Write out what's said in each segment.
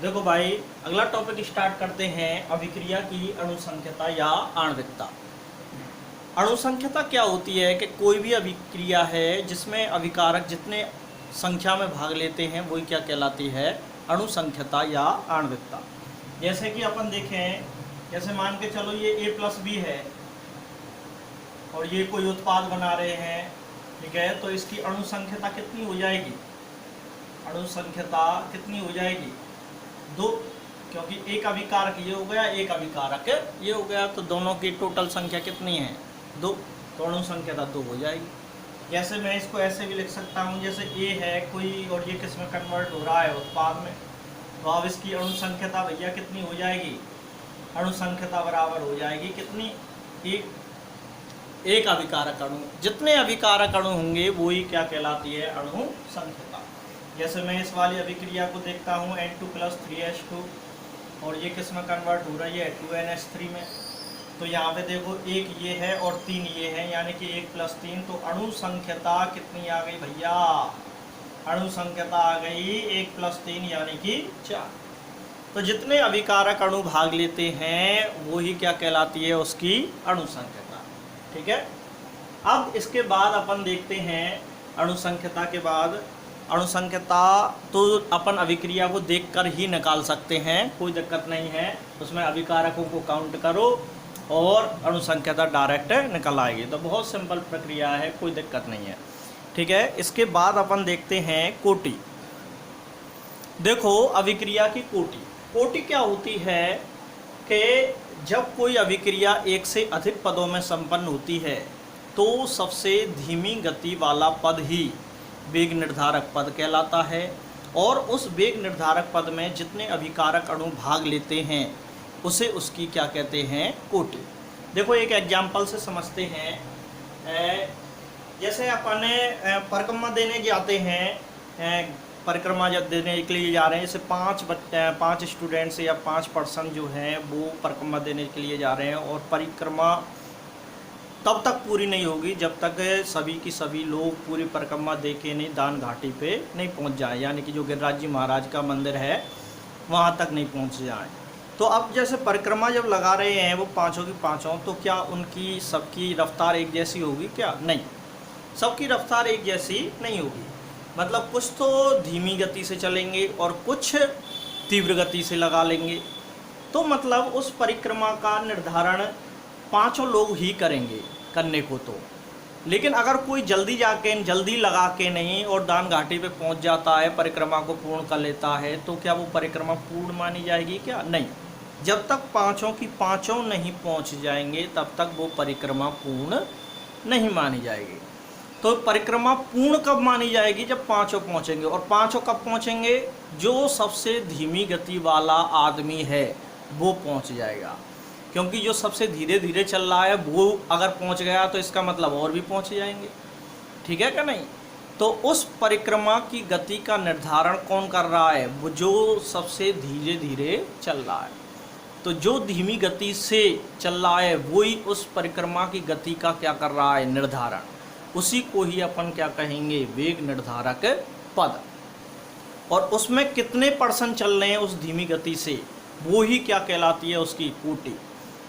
देखो भाई, अगला टॉपिक स्टार्ट करते हैं अभिक्रिया की अणुसंख्यता या आणविकता। अणुसंख्यता क्या होती है कि कोई भी अभिक्रिया है जिसमें अभिकारक जितने संख्या में भाग लेते हैं वही क्या कहलाती है, अणुसंख्यता या आणविकता। जैसे कि अपन देखें, जैसे मान के चलो ये A+B है और ये कोई उत्पाद बना रहे हैं, ठीक है, तो इसकी अणुसंख्यता कितनी हो जाएगी, अणुसंख्यता कितनी हो जाएगी, 2, क्योंकि एक अभिकारक ये हो गया, एक अभिकारक ये हो गया, तो दोनों की टोटल संख्या कितनी है, 2, तो अणुसंख्यता 2 हो जाएगी। जैसे मैं इसको ऐसे भी लिख सकता हूँ, जैसे A है कोई और ये किस में कन्वर्ट हो रहा है, उत्पाद में, तो अब इसकी अणुसंख्यता भैया कितनी हो जाएगी, अणुसंख्यता बराबर हो जाएगी कितनी, एक अभिकारक अणु, जितने अभिकारक अणु होंगे वही क्या कहलाती है, अणुसंख्यता। जैसे मैं इस वाली अभिक्रिया को देखता हूँ N2+3H2 और ये किस में कन्वर्ट हो रही है, 2NH3 में, तो यहाँ पे देखो एक ये है और 3 ये है, यानी कि 1+3, तो अणुसंख्यता कितनी आ गई भैया, अणुसंख्यता आ गई 1+3 यानी कि 4। तो जितने अभिकारक अणु भाग लेते हैं वही क्या कहलाती है, उसकी अणुसंख्यता। ठीक है, अब इसके बाद अपन देखते हैं अणुसंख्यता के बाद, अणुसंख्यता तो अपन अभिक्रिया को देखकर ही निकाल सकते हैं, कोई दिक्कत नहीं है, उसमें अभिकारकों को काउंट करो और अणुसंख्यता डायरेक्ट निकल आएगी, तो बहुत सिंपल प्रक्रिया है, कोई दिक्कत नहीं है। ठीक है, इसके बाद अपन देखते हैं कोटि। देखो अभिक्रिया की कोटि, कोटि क्या होती है कि जब कोई अभिक्रिया एक से अधिक पदों में संपन्न होती है तो सबसे धीमी गति वाला पद ही वेग निर्धारक पद कहलाता है, और उस वेग निर्धारक पद में जितने अभिकारक अणु भाग लेते हैं उसे उसकी क्या कहते हैं, कोटि। देखो एक एग्जाम्पल से समझते हैं, जैसे अपन परिक्रमा देने जाते हैं, परिक्रमा जब देने के लिए जा रहे हैं, जैसे 5 स्टूडेंट्स या 5 पर्सन जो हैं वो परिक्रमा देने के लिए जा रहे हैं, और परिक्रमा तब तक पूरी नहीं होगी जब तक सभी की सभी लोग पूरी परिक्रमा दे के नहीं दान घाटी पे नहीं पहुंच जाए, यानी कि जो गिरिराज जी महाराज का मंदिर है वहां तक नहीं पहुंच जाए। तो अब जैसे परिक्रमा जब लगा रहे हैं वो पांचों की पांचों, तो क्या उनकी सबकी रफ्तार एक जैसी होगी क्या, नहीं, सबकी रफ्तार एक जैसी नहीं होगी, मतलब कुछ तो धीमी गति से चलेंगे और कुछ तीव्र गति से लगा लेंगे, तो मतलब उस परिक्रमा का निर्धारण 5 लोग ही करेंगे करने को तो। लेकिन अगर कोई जल्दी लगा के नहीं और दान घाटी पे पहुंच जाता है, परिक्रमा को पूर्ण कर लेता है, तो क्या वो परिक्रमा पूर्ण मानी जाएगी क्या, नहीं, जब तक 5 की 5 नहीं पहुंच जाएंगे तब तक वो परिक्रमा पूर्ण नहीं मानी जाएगी। तो परिक्रमा पूर्ण कब मानी जाएगी, जब 5 पहुंचेंगे, और 5 कब पहुंचेंगे, जो सबसे धीमी गति वाला आदमी है वो पहुंच जाएगा, क्योंकि जो सबसे धीरे धीरे चल रहा है वो अगर पहुंच गया तो इसका मतलब और भी पहुंच जाएंगे। ठीक है क्या नहीं, तो उस परिक्रमा की गति का निर्धारण कौन कर रहा है, वो जो सबसे धीरे धीरे चल रहा है, तो जो धीमी गति से चल रहा है वही उस परिक्रमा की गति का क्या कर रहा है, निर्धारण, उसी को ही अपन क्या कहेंगे, वेग निर्धारक पद। और उसमें कितने % चल रहे हैं उस धीमी गति से, वो ही क्या कहलाती है, उसकी कोटि।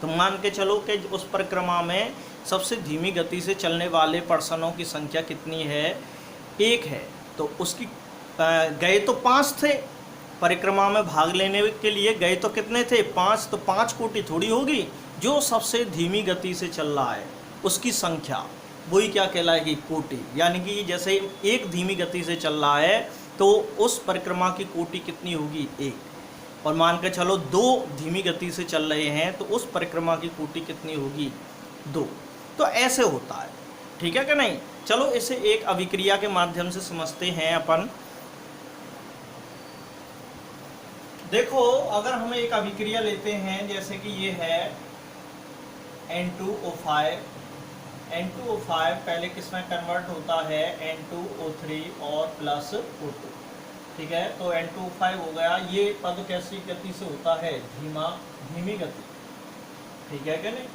तो मान के चलो कि उस परिक्रमा में सबसे धीमी गति से चलने वाले पर्सनों की संख्या कितनी है, 1 है, तो उसकी गए तो 5 थे, परिक्रमा में भाग लेने के लिए गए तो कितने थे, 5, तो 5 कोटि थोड़ी होगी, जो सबसे धीमी गति से चल रहा है उसकी संख्या वही क्या कहलाएगी, कोटि। यानी कि जैसे एक धीमी गति से चल रहा है तो उस परिक्रमा की कोटि कितनी होगी, 1, और मान के चलो 2 धीमी गति से चल रहे हैं तो उस परिक्रमा की कोटि कितनी होगी, 2। तो ऐसे होता है, ठीक है कि नहीं। चलो इसे एक अभिक्रिया के माध्यम से समझते हैं अपन। देखो अगर हम एक अभिक्रिया लेते हैं, जैसे कि ये है N2O5, N2O5 पहले किस में कन्वर्ट होता है, N2O3 और प्लस O2, ठीक है, तो N2O5 हो गया, ये पद कैसी गति से होता है, धीमी गति, ठीक है क्या नहीं।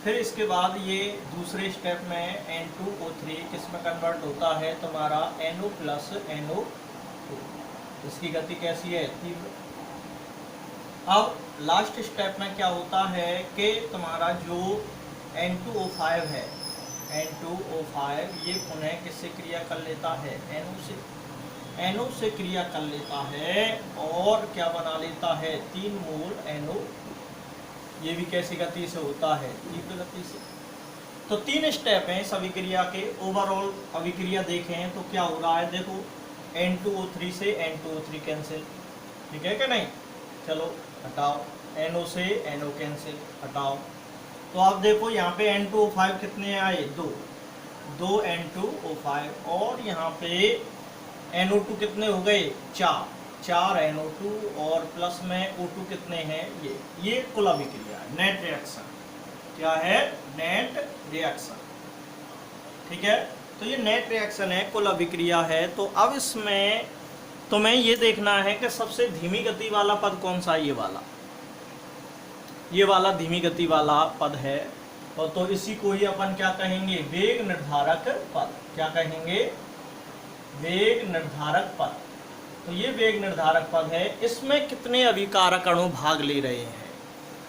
फिर इसके बाद ये दूसरे स्टेप में N2O3 किस में कन्वर्ट होता है, तुम्हारा NO+NO2, इसकी गति कैसी है, तीव्र, अब लास्ट स्टेप में क्या होता है कि तुम्हारा जो N2O5 है, N2O5 ये पुनः किससे क्रिया कर लेता है, NO से क्रिया कर लेता है और क्या बना लेता है 3 मोल NO। ये भी कैसी गति से होता है, तीव्र गति से। तो 3 स्टेप हैं इस अभिक्रिया के। ओवरऑल अभिक्रिया देखें तो क्या हो रहा है, देखो N2O3 से N2O3 कैंसिल, ठीक है कि नहीं, चलो हटाओ, NO से NO कैंसिल, हटाओ। तो आप देखो यहाँ पे N2O5 कितने आए, 2 N2O5 और यहाँ पे NO2 कितने हो गए, 4 NO2 और प्लस में O2 कितने हैं, ये कुल अभिक्रिया है, नेट रिएक्शन। क्या है, नेट रिएक्शन, ठीक है। तो ये नेट रिएक्शन है, कुल अभिक्रिया है। तो अब इसमें तुम्हें ये देखना है कि सबसे धीमी गति वाला पद कौन सा है, ये वाला धीमी गति वाला पद है। और तो इसी को ही अपन क्या कहेंगे, वेग निर्धारक पद। क्या कहेंगे, वेग निर्धारक पद। तो ये वेग निर्धारक पद है। इसमें कितने अभिकारक अणु भाग ले रहे हैं,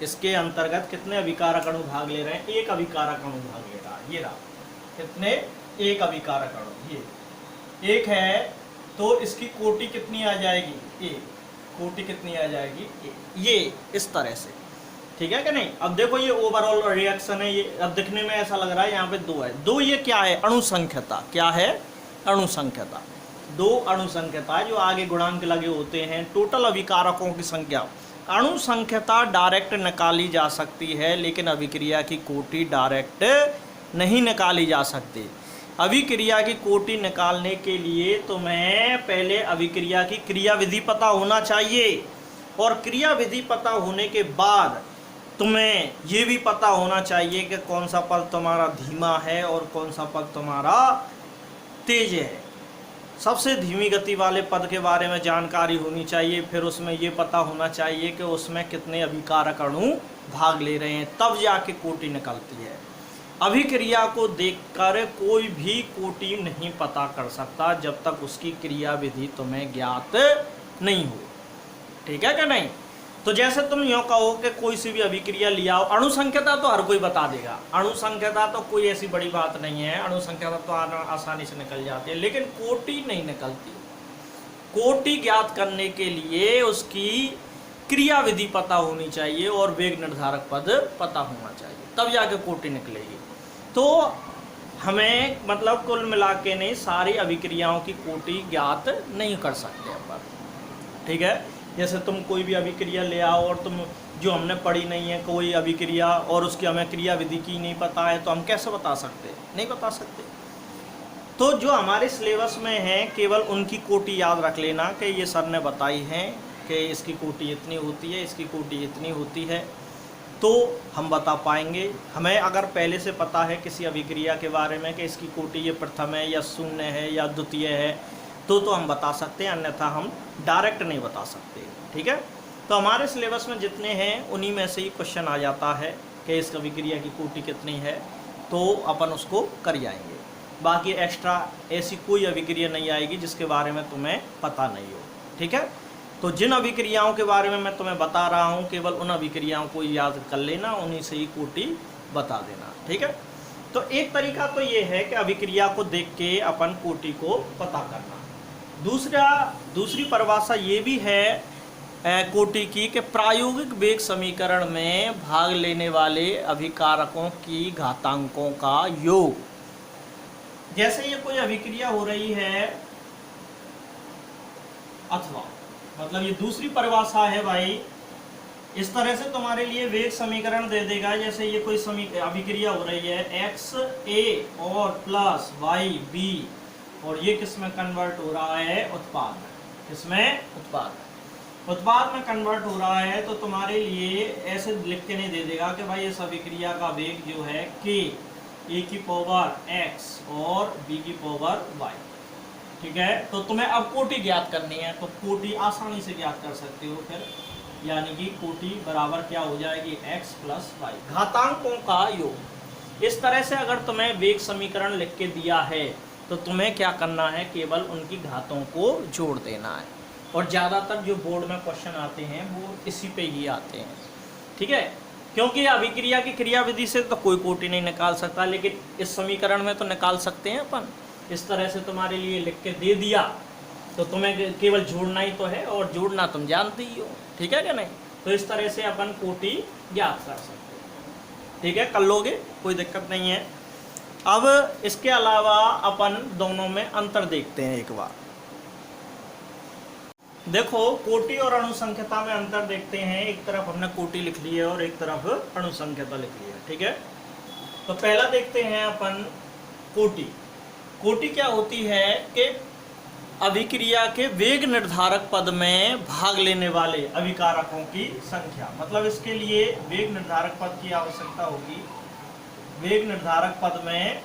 इसके अंतर्गत कितने अभिकारक अणु भाग ले रहे हैं, एक अभिकारक अणु भाग ले रहा है, ये रहा, कितने, एक अभिकारक अणु, ये एक है। तो इसकी कोटि कितनी आ जाएगी, एक, कोटि कितनी आ जाएगी, ये इस तरह से, ठीक है कि नहीं। अब देखो ये ओवरऑल रिएक्शन है, ये अब दिखने में ऐसा लग रहा है यहाँ पे 2 है, 2 ये क्या है, अणुसंख्यता। क्या है, अणुसंख्यता। 2 अणुसंख्यता जो आगे गुणांक लगे होते हैं, टोटल अभिकारकों की संख्या। अणुसंख्यता डायरेक्ट निकाली जा सकती है, लेकिन अभिक्रिया की कोटि डायरेक्ट नहीं निकाली जा सकती। अभिक्रिया की कोटि निकालने के लिए तुम्हें पहले अभिक्रिया की क्रिया विधि पता होना चाहिए, और क्रिया विधि पता होने के बाद तुम्हें ये भी पता होना चाहिए कि कौन सा पद तुम्हारा धीमा है और कौन सा पद तुम्हारा तेज है। सबसे धीमी गति वाले पद के बारे में जानकारी होनी चाहिए, फिर उसमें ये पता होना चाहिए कि उसमें कितने अभिकारक अणु भाग ले रहे हैं, तब जाके कोटि निकलती है। अभिक्रिया को देखकर कोई भी कोटि नहीं पता कर सकता जब तक उसकी क्रिया विधि तुम्हें ज्ञात नहीं हो, ठीक है क्या नहीं। तो जैसे तुम यूँ कहो कि कोई सी भी अभिक्रिया लिया हो, अणुसंख्यता तो हर कोई बता देगा, अणुसंख्यता तो कोई ऐसी बड़ी बात नहीं है, अणुसंख्यता तो आसानी से निकल जाती है, लेकिन कोटि नहीं निकलती। कोटि ज्ञात करने के लिए उसकी क्रिया विधि पता होनी चाहिए और वेग निर्धारक पद पता होना चाहिए, तब जाके कोटि निकलेगी। तो हमें मतलब कुल मिला के नहीं, सारी अभिक्रियाओं की कोटि ज्ञात नहीं कर सकते अपन, ठीक है। जैसे तुम कोई भी अभिक्रिया ले आओ और तुम जो हमने पढ़ी नहीं है कोई अभिक्रिया और उसकी हमें क्रिया विधि की नहीं पता है, तो हम कैसे बता सकते, नहीं बता सकते। तो जो हमारे सिलेबस में है केवल उनकी कोटि याद रख लेना कि ये सर ने बताई है कि इसकी कोटि इतनी होती है, इसकी कोटि इतनी होती है, तो हम बता पाएंगे। हमें अगर पहले से पता है किसी अभिक्रिया के बारे में कि इसकी कोटि ये प्रथम है या शून्य है या द्वितीय है, तो हम बता सकते हैं, अन्यथा हम डायरेक्ट नहीं बता सकते, ठीक है। तो हमारे सिलेबस में जितने हैं उन्हीं में से ही क्वेश्चन आ जाता है कि इस अभिक्रिया की कोटि कितनी है, तो अपन उसको कर जाएंगे। बाकी एक्स्ट्रा ऐसी कोई अभिक्रिया नहीं आएगी जिसके बारे में तुम्हें पता नहीं हो, ठीक है। तो जिन अभिक्रियाओं के बारे में मैं तुम्हें बता रहा हूँ केवल उन अभिक्रियाओं को याद कर लेना, उन्हीं से ही कोटि बता देना, ठीक है। तो एक तरीका तो ये है कि अभिक्रिया को देख के अपन कोटि को पता करना। दूसरी परिभाषा ये भी है कोटि की कि प्रायोगिक वेग समीकरण में भाग लेने वाले अभिकारकों की घातांकों का योग। जैसे ये कोई अभिक्रिया हो रही है, अथवा मतलब ये दूसरी परिभाषा है भाई, इस तरह से तुम्हारे लिए वेग समीकरण दे देगा। जैसे ये कोई अभिक्रिया हो रही है XA और प्लस YB, और ये किस में कन्वर्ट हो रहा है, उत्पाद में। किसमें, उत्पाद में कन्वर्ट हो रहा है। तो तुम्हारे लिए ऐसे लिख के नहीं दे देगा कि भाई इस अभिक्रिया का वेग जो है K, A की पावर X और B की पावर Y, ठीक है। तो तुम्हें अब कोटि ज्ञात करनी है, तो कोटि आसानी से ज्ञात कर सकते हो फिर, यानी कि कोटि बराबर क्या हो जाएगी, X प्लस Y, घातांकों का योग। इस तरह से अगर तुम्हें वेग समीकरण लिख के दिया है तो तुम्हें क्या करना है, केवल उनकी घातों को जोड़ देना है। और ज़्यादातर जो बोर्ड में क्वेश्चन आते हैं वो इसी पे ही आते हैं, ठीक है। क्योंकि अभिक्रिया की क्रिया विधि से तो कोई कोटि नहीं निकाल सकता, लेकिन इस समीकरण में तो निकाल सकते हैं अपन। इस तरह से तुम्हारे लिए लिख के दे दिया तो तुम्हें केवल जोड़ना ही तो है, और जोड़ना तुम जानते ही हो, ठीक है क्या नहीं। तो इस तरह से अपन कोटि ज्ञात कर सकते हैं, ठीक है, कर लोगे, कोई दिक्कत नहीं है। अब इसके अलावा अपन दोनों में अंतर देखते हैं एक बार। देखो कोटि और अणुसंख्यता में अंतर देखते हैं। एक तरफ हमने कोटि लिख ली है और एक तरफ अणुसंख्यता लिख ली है, ठीक है। तो पहला देखते हैं अपन कोटि। कोटि क्या होती है कि अभिक्रिया के वेग निर्धारक पद में भाग लेने वाले अभिकारकों की संख्या, मतलब इसके लिए वेग निर्धारक पद की आवश्यकता होगी। वेग निर्धारक पद में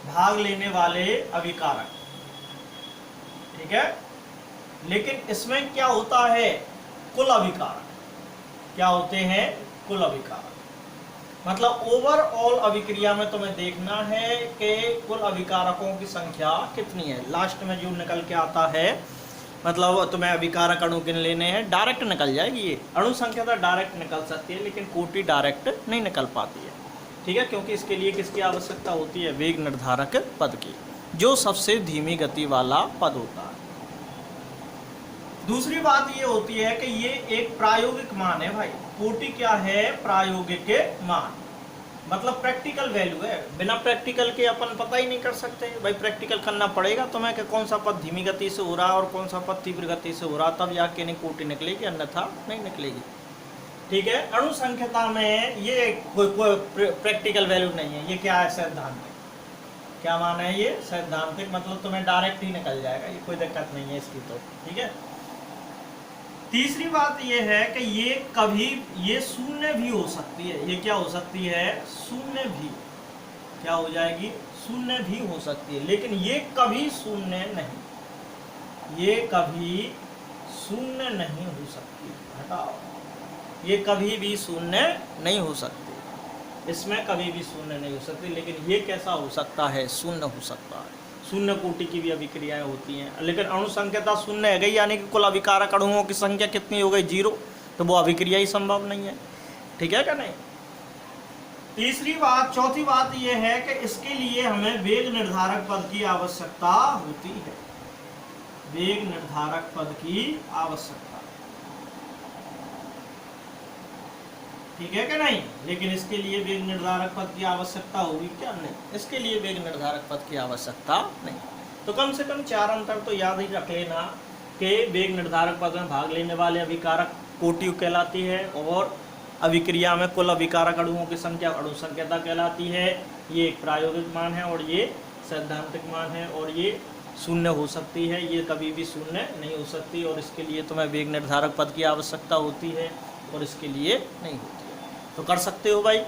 भाग लेने वाले अभिकारक, ठीक है। लेकिन इसमें क्या होता है, कुल अभिकारक क्या होते हैं, कुल अभिकारक। मतलब ओवरऑल अभिक्रिया में तुम्हें देखना है कि कुल अभिकारकों की संख्या कितनी है। लास्ट में जो निकल के आता है, मतलब तुम्हें अभिकारक अणु गिन लेने हैं, डायरेक्ट निकल जाएगी ये। अणु संख्या तो डायरेक्ट निकल सकती है, लेकिन कोटि डायरेक्ट नहीं निकल पाती है, ठीक है। क्योंकि इसके लिए किसकी आवश्यकता होती है, वेग निर्धारक पद की, जो सबसे धीमी गति वाला पद होता है। दूसरी बात ये होती है कि ये एक प्रायोगिक मान है भाई। कोटि क्या है, प्रायोगिक मान, मतलब प्रैक्टिकल वैल्यू है। बिना प्रैक्टिकल के अपन पता ही नहीं कर सकते भाई। प्रैक्टिकल करना पड़ेगा तुम्हें कि कौन सा पद धीमी गति से हो रहा है और कौन सा पद तीव्र गति से हो रहा, तब जाके नहीं कोटि निकलेगी, अन्यथा नहीं निकलेगी, ठीक है। अणुसंख्यता में ये कोई प्रैक्टिकल वैल्यू नहीं है, ये क्या है, सैद्धांतिक। क्या माना है ये, सैद्धांतिक, मतलब तुम्हें डायरेक्ट ही निकल जाएगा, ये कोई दिक्कत नहीं है इसकी तो, ठीक है। तीसरी बात ये है कि ये कभी ये शून्य भी हो सकती है। ये क्या हो सकती है, शून्य भी, क्या हो जाएगी, शून्य भी हो सकती है। लेकिन ये कभी शून्य नहीं, ये कभी शून्य नहीं हो सकती, हटाओ, ये कभी भी शून्य नहीं हो सकती, इसमें कभी भी शून्य नहीं हो सकती। लेकिन ये कैसा हो सकता है, शून्य हो सकता है। शून्य कोटि की भी अभिक्रियाएं होती हैं, लेकिन अणुसंख्यता शून्य है गई, यानी कि कुल अभिकारक अणुओं की संख्या कितनी हो गई, 0, तो वो अभिक्रिया ही संभव नहीं है, ठीक है क्या नहीं। तीसरी बात, चौथी बात यह है कि इसके लिए हमें वेग निर्धारक पद की आवश्यकता होती है, वेग निर्धारक पद की आवश्यकता, ठीक है क्या नहीं। लेकिन इसके लिए वेग निर्धारक पद की आवश्यकता होगी क्या, नहीं, इसके लिए वेग निर्धारक पद की आवश्यकता नहीं। तो कम से कम 4 अंतर तो याद ही रख लेना कि वेग निर्धारक पद में भाग लेने वाले अभिकारक कोटि कहलाती है, और अभिक्रिया में कुल अभिकारक अणुओं की संख्या अणुसंख्यता कहलाती है। ये एक प्रायोगिक मान है और ये सैद्धांतिक मान है, और ये शून्य हो सकती है, ये कभी भी शून्य नहीं हो सकती, और इसके लिए तुम्हें वेग निर्धारक पद की आवश्यकता होती है और इसके लिए नहीं होती है। तो कर सकते हो भाई,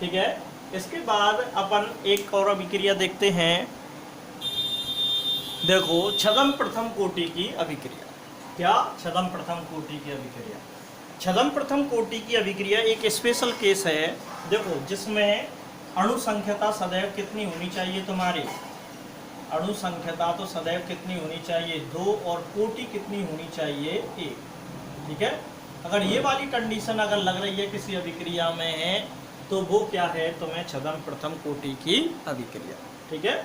ठीक है। इसके बाद अपन एक और अभिक्रिया देखते हैं। देखो छद्म प्रथम कोटि की अभिक्रिया, क्या, छद्म प्रथम कोटि की अभिक्रिया। छद्म प्रथम कोटि की अभिक्रिया एक स्पेशल केस है, देखो, जिसमें अणुसंख्यता सदैव कितनी होनी चाहिए तुम्हारी, अणुसंख्यता तो सदैव कितनी होनी चाहिए, 2, और कोटि कितनी होनी चाहिए, 1, ठीक है। अगर ये वाली कंडीशन अगर लग रही है किसी अभिक्रिया में है, तो वो क्या है, तुम्हें छद्म प्रथम कोटि की अभिक्रिया, ठीक है।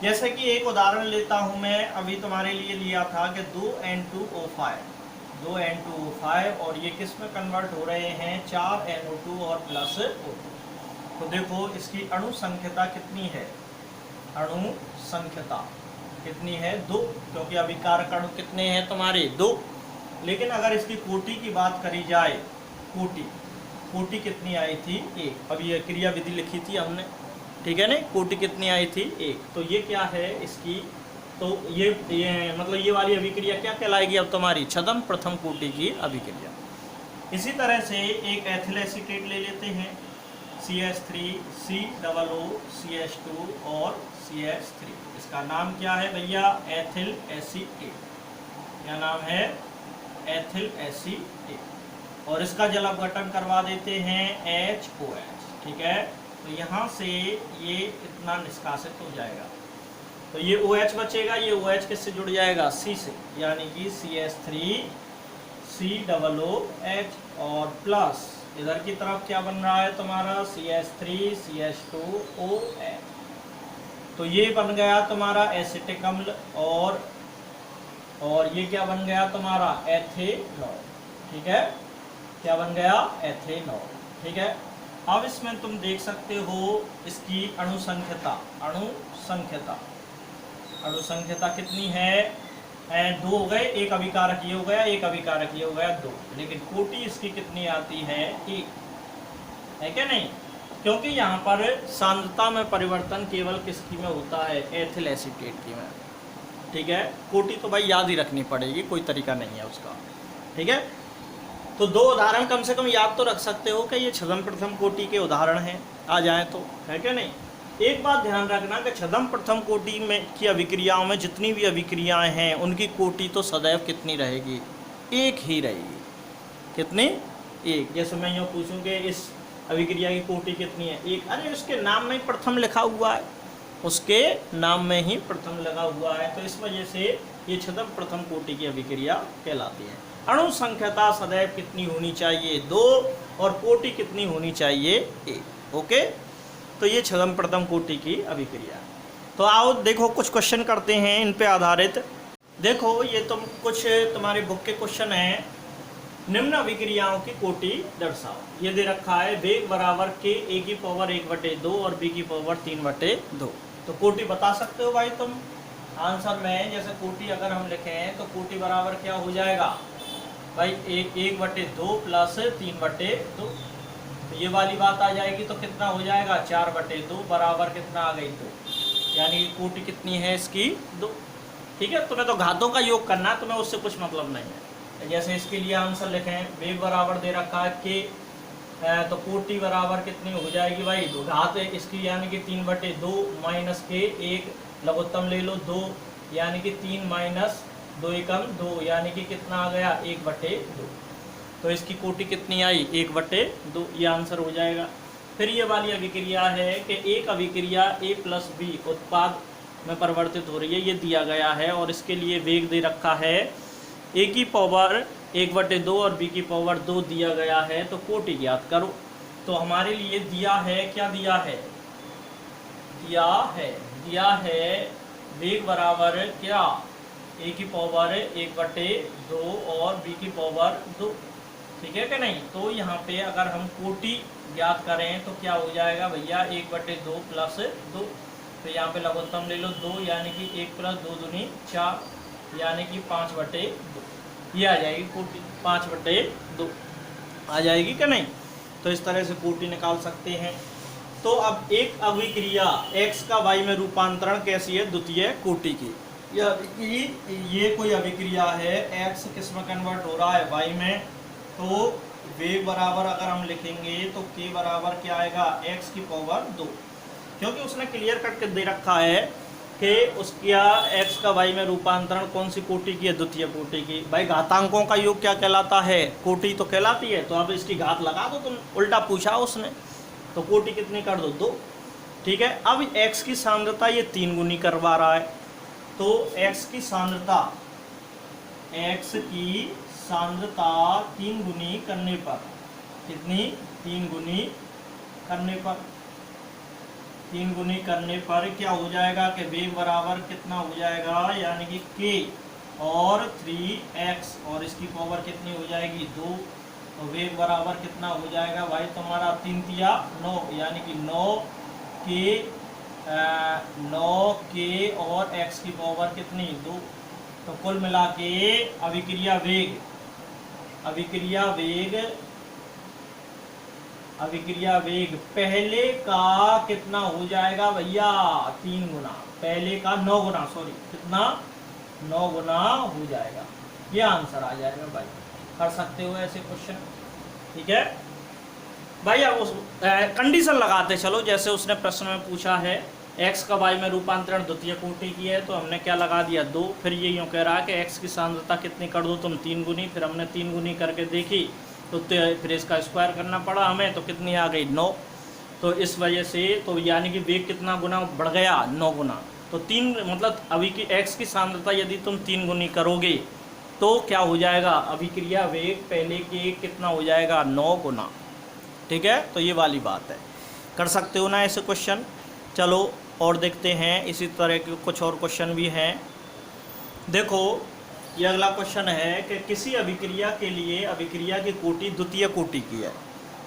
जैसे कि एक उदाहरण लेता हूँ मैं, अभी तुम्हारे लिए लिया था कि 2N2O5, 2N2O5, और ये किस में कन्वर्ट हो रहे हैं, 4NO2 और प्लस O2। तो देखो इसकी अणु संख्यता कितनी है, अणु संख्यता कितनी है, 2, क्योंकि अभिकारक अणु कितने हैं तुम्हारे, 2। लेकिन अगर इसकी कोटि की बात करी जाए, कोटि कितनी आई थी, 1। अब ये क्रिया विधि लिखी थी हमने, ठीक है ना, कोटि कितनी आई थी, 1। तो ये क्या है इसकी, तो ये मतलब ये वाली अभिक्रिया क्या कहलाएगी अब तुम्हारी, छद्म प्रथम कोटि की अभिक्रिया। इसी तरह से एक एथिल एसीटेट ले लेते हैं, CH3 COO CH2 और CH3। इसका नाम क्या है भैया, एथिल एसीटेट, क्या नाम है, एथिल एसीटेट, और इसका जल अपघटन करवा देते हैं HOH, ठीक है। तो यहाँ से ये इतना निष्कासित हो जाएगा, तो ये OH बचेगा, ये OH किससे जुड़ जाएगा, C से, यानी कि CH3 COOH और प्लस इधर की तरफ क्या बन रहा है तुम्हारा CH3 CH2OH। तो ये बन गया तुम्हारा एसिटिक अम्ल और ये क्या बन गया तुम्हारा एथेनॉल। ठीक है, क्या बन गया, एथेनॉल। ठीक है, अब इसमें तुम देख सकते हो इसकी अणुसंख्यता कितनी है, 2 हो गए, एक अभिकारक ये हो गया, एक अभिकारक ये हो गया, 2। लेकिन कोटि इसकी कितनी आती है, 1 है क्या नहीं, क्योंकि यहाँ पर सांद्रता में परिवर्तन केवल किसकी में होता है, एथिल एसीटेट की में। ठीक है, कोटि तो भाई याद ही रखनी पड़ेगी, कोई तरीका नहीं है उसका। ठीक है, तो 2 उदाहरण कम से कम याद तो रख सकते हो कि ये छद्म प्रथम कोटि के उदाहरण हैं, आ जाए तो, है क्या नहीं। एक बात ध्यान रखना कि छद्म प्रथम कोटि में की अभिक्रियाओं में जितनी भी अभिक्रियाएं हैं उनकी कोटि तो सदैव कितनी रहेगी, 1 ही रहेगी। कितनी, 1। जैसे मैं यूँ पूछूं कि इस अभिक्रिया की कोटि कितनी है, 1। अरे उसके नाम में ही प्रथम लिखा हुआ है, उसके नाम में ही प्रथम लगा हुआ है, तो इस वजह से ये छद्म प्रथम कोटि की अभिक्रिया कहलाती है। अणु संख्यता सदैव कितनी होनी चाहिए, 2, और कोटि कितनी होनी चाहिए, 1। ओके, तो ये छद्म प्रथम कोटि की अभिक्रिया। तो आओ देखो कुछ क्वेश्चन करते हैं इन पे आधारित। देखो ये तुम कुछ तुम्हारे बुक के क्वेश्चन हैं, निम्न अभिक्रियाओं की कोटि दर्शाओ। ये दे रखा है वेग बराबर के A की पावर 1/2 और B की पावर 3/2। तो कोटि बता सकते हो भाई तुम आंसर में। जैसे कोटि अगर हम लिखें तो कोटि बराबर क्या हो जाएगा भाई, 1/2 प्लस 3/2। तो ये वाली बात आ जाएगी, तो कितना हो जाएगा, 4/2 बराबर कितना आ गई, 2। यानी कोटि कितनी है इसकी, 2। ठीक है, तुम्हें तो घातों का योग करना है, तुम्हें उससे कुछ मतलब नहीं है। जैसे इसके लिए आंसर लिखें, वेग बराबर दे रखा है के, तो कोटि बराबर कितनी हो जाएगी भाई, 2 घात है इसकी, यानी कि 3/2 माइनस के 1 लघुत्तम ले लो 2, यानी कि 3 माइनस 2 एकम 2, यानी कि कितना आ गया, 1/2। तो इसकी कोटि कितनी आई, 1/2, ये आंसर हो जाएगा। फिर ये वाली अभिक्रिया है कि एक अभिक्रिया A + B उत्पाद में परिवर्तित हो रही है, ये दिया गया है, और इसके लिए वेग दे रखा है A की पावर 1/2 और B की पावर 2 दिया गया है। तो कोटि ज्ञात करो। तो हमारे लिए दिया है, क्या दिया है, दिया है वेग बराबर क्या, A की पावर 1/2 और B की पावर 2। ठीक है कि नहीं। तो यहाँ पे अगर हम कोटि ज्ञात करें तो क्या हो जाएगा भैया, 1/2 प्लस 2। तो यहाँ पे लघुत्तम ले लो 2, यानी कि 1 + 2 दूनी 4, यानी कि 5/2। ये आ जाएगी कोटि, 5/2 आ जाएगी कि नहीं। तो इस तरह से कोटि निकाल सकते हैं। तो अब एक अभिक्रिया x का y में रूपांतरण कैसी है, द्वितीय कोटि की। ये कोई अभिक्रिया है, x किस में कन्वर्ट हो रहा है, y में। तो वेग बराबर अगर हम लिखेंगे तो k बराबर क्या आएगा, x की पावर 2, क्योंकि उसने क्लियर करके दे रखा है कि उसका x का y में रूपांतरण कौन सी कोटि की है, द्वितीय कोटि की। भाई घातांकों का योग क्या कहलाता है, कोटि तो कहलाती है। तो अब इसकी घात लगा दो तुम, उल्टा पूछा उसने, तो कोटि कितनी कर दो, 2। ठीक है, अब x की सांद्रता ये 3 गुनी करवा रहा है। तो x की सांद्रता 3 गुनी करने पर कितनी, 3 गुनी करने पर 3 गुनी करने पर क्या हो जाएगा कि वेग बराबर कितना हो जाएगा, यानी कि k और 3x, और इसकी पावर कितनी हो जाएगी, 2। तो वेग बराबर कितना हो जाएगा भाई तुम्हारा, 3 × 9, यानी कि 9k और x की पावर कितनी, 2। तो कुल मिला के अभिक्रिया वेग पहले का कितना हो जाएगा भैया, 3 गुना, पहले का 9 गुना, सॉरी कितना, 9 गुना हो जाएगा। ये आंसर आ जाएगा भाई, कर सकते हो ऐसे क्वेश्चन। ठीक है भाई, अब उस कंडीशन लगाते चलो। जैसे उसने प्रश्न में पूछा है x का y में रूपांतरण द्वितीय कोटि की है, तो हमने क्या लगा दिया, 2। फिर ये यूँ कह रहा है कि x की सांद्रता कितनी कर दो तुम, 3 गुनी। फिर हमने 3 गुनी करके देखी, तो फिर इसका स्क्वायर करना पड़ा हमें, तो कितनी आ गई, 9। तो इस वजह से तो यानी कि वेग कितना गुना बढ़ गया, 9 गुना। तो 3 मतलब अभी की x की सांद्रता यदि तुम 3 गुनी करोगे तो क्या हो जाएगा, अभिक्रिया वेग पहले के कितना हो जाएगा, 9 गुना। ठीक है, तो ये वाली बात है, कर सकते हो ना ऐसे क्वेश्चन। चलो और देखते हैं, इसी तरह के कुछ और क्वेश्चन भी हैं। देखो ये अगला क्वेश्चन है कि किसी अभिक्रिया के लिए अभिक्रिया की कोटि द्वितीय कोटि की है।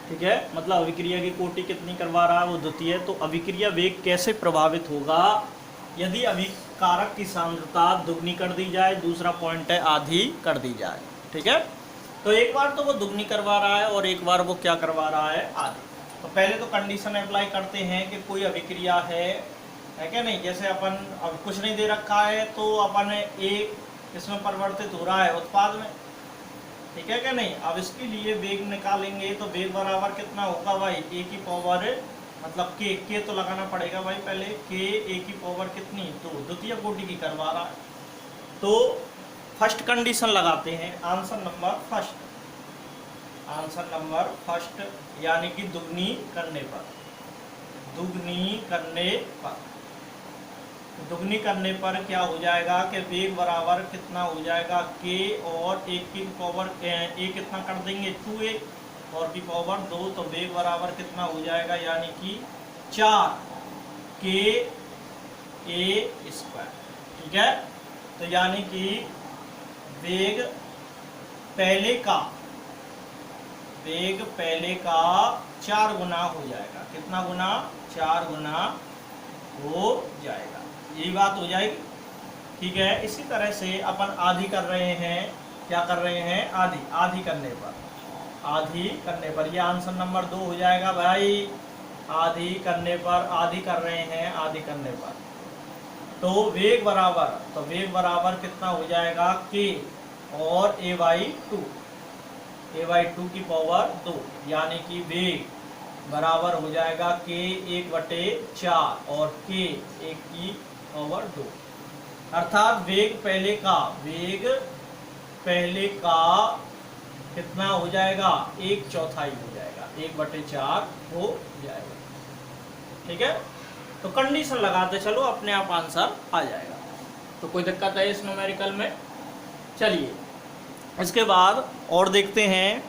ठीक है, मतलब अभिक्रिया की कोटि कितनी करवा रहा है, वो द्वितीय। तो अभिक्रिया वेग कैसे प्रभावित होगा यदि अभिकारक की सांद्रता दुगनी कर दी जाए, दूसरा पॉइंट है आधी कर दी जाए। ठीक है, तो एक बार तो वो दुगनी करवा रहा है और एक बार वो क्या करवा रहा है, आधी। तो पहले तो कंडीशन अप्लाई करते हैं कि कोई अभिक्रिया है क्या नहीं। जैसे अपन अब कुछ नहीं दे रखा है तो अपन एक इसमें परिवर्तित हो रहा है उत्पाद में, ठीक है क्या नहीं। अब इसके लिए वेग निकालेंगे तो वेग बराबर कितना होगा भाई, ए की पावर मतलब के तो लगाना पड़ेगा भाई पहले, के ए की पावर कितनी, तो द्वितीय कोटि की करवा रहा है। तो फर्स्ट कंडीशन लगाते हैं, आंसर नंबर फर्स्ट, यानी कि दुगनी करने पर, दुगनी करने पर क्या हो जाएगा कि वेग बराबर कितना हो जाएगा, के और एक की पावर ए कितना कर देंगे 2a और की पावर 2, तो वेग बराबर कितना हो जाएगा, यानी कि 4 के ए स्क्वायर। ठीक है, तो यानी कि वेग पहले का 4 गुना हो जाएगा। कितना गुना, 4 गुना हो जाएगा, यही बात हो जाएगी। ठीक है, इसी तरह से अपन आधी कर रहे हैं, क्या कर रहे हैं, आधी करने पर ये आंसर नंबर 2 हो जाएगा भाई। आधी करने पर तो वेग बराबर कितना हो जाएगा, के और a/2 की पावर 2, यानी कि वेग बराबर हो जाएगा के 1/4 और के 1 की पावर 2। अर्थात वेग पहले का कितना हो जाएगा, 1/4 हो जाएगा, 1/4 हो जाएगा। ठीक है, तो कंडीशन लगाते चलो, अपने आप आंसर आ जाएगा। तो कोई दिक्कत है इस न्यूमेरिकल में। चलिए इसके बाद और देखते हैं